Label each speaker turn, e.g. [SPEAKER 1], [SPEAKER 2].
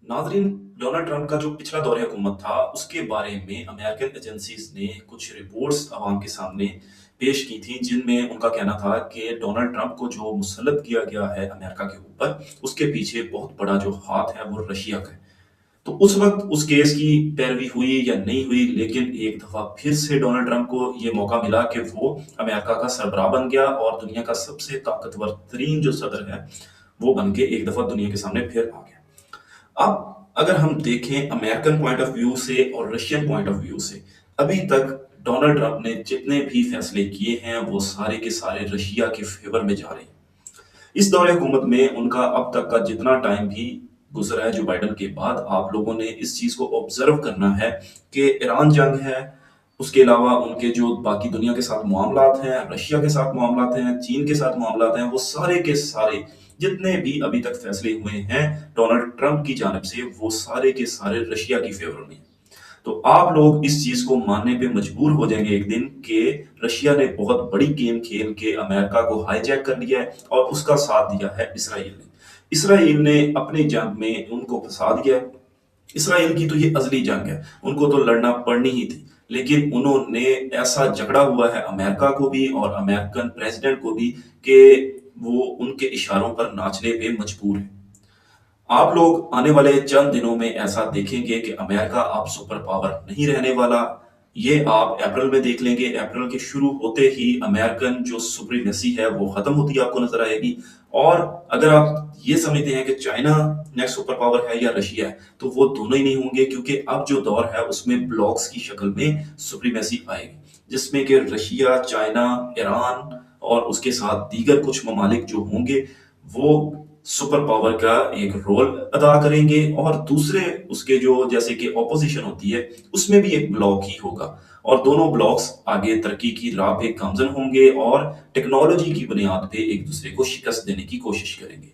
[SPEAKER 1] नाज़रीन, Donald Trump का जो पिछला दौर हुकूमत था, उसके बारे में अमेरिकन एजेंसीज़ ने कुछ रिपोर्ट्स अवाम के सामने पेश की थी, जिनमें उनका कहना था कि डोनाल्ड ट्रंप को जो मुसल्लत किया गया है अमेरिका के ऊपर, उसके पीछे बहुत बड़ा जो हाथ है, वो रशिया का है। तो उस वक़्त उस केस की पैरवी हुई या नहीं हुई, लेकिन एक दफ़ा फिर से डोनाल्ड ट्रंप को ये मौका मिला कि वो अमेरिका का सरबराह बन गया और दुनिया का सबसे ताकतवर तरीन जो सदर है, वो बन के एक दफ़ा दुनिया के सामने फिर आ गया। अब अगर हम देखें अमेरिकन पॉइंट ऑफ व्यू से और रशियन पॉइंट ऑफ व्यू से, अभी तक डोनाल्ड ट्रंप ने जितने भी फैसले किए हैं, वो सारे के सारे रशिया के फेवर में जा रहे हैं। इस दौरे हुकूमत में उनका अब तक का जितना टाइम भी गुजरा है जो बाइडन के बाद, आप लोगों ने इस चीज को ऑब्जर्व करना है कि ईरान जंग है, उसके अलावा उनके जो बाकी दुनिया के साथ मामलात हैं, रशिया के साथ मामलात हैं, चीन के साथ मामलात हैं, वो सारे के सारे जितने भी अभी तक फैसले हुए हैं डोनाल्ड ट्रंप की जानिब से, वो सारे के सारे रशिया की फेवर में हैं। तो आप लोग इस चीज को मानने पे मजबूर हो जाएंगे एक दिन कि रशिया ने बहुत बड़ी गेम खेल के अमेरिका को हाईजैक कर लिया है और उसका साथ दिया है इसराइल ने। इसराइल ने अपनी जंग में उनको फंसा दिया है। इसराइल की तो ये अजली जंग है, उनको तो लड़ना पड़नी ही थी, लेकिन उन्होंने ऐसा झगड़ा हुआ है अमेरिका को भी और अमेरिकन प्रेसिडेंट को भी कि वो उनके इशारों पर नाचने पे मजबूर है। आप लोग आने वाले चंद दिनों में ऐसा देखेंगे कि अमेरिका अब सुपर पावर नहीं रहने वाला। ये आप अप्रैल में देख लेंगे। अप्रैल के शुरू होते ही अमेरिकन जो सुप्रीमेसी है वो खत्म होती आपको नजर आएगी। और अगर आप ये समझते हैं कि चाइना नेक्स्ट सुपर पावर है या रशिया है, तो वो दोनों ही नहीं होंगे, क्योंकि अब जो दौर है उसमें ब्लॉक्स की शक्ल में सुप्रीमेसी आएगी, जिसमें कि रशिया, चाइना, ईरान और उसके साथ दीगर कुछ ममालिक जो होंगे, वो सुपर पावर का एक रोल अदा करेंगे। और दूसरे उसके जो जैसे कि ऑपोजिशन होती है, उसमें भी एक ब्लॉक ही होगा और दोनों ब्लॉक्स आगे तरक्की की राह पे गामजन होंगे और टेक्नोलॉजी की बुनियाद पे एक दूसरे को शिकस्त देने की कोशिश करेंगे।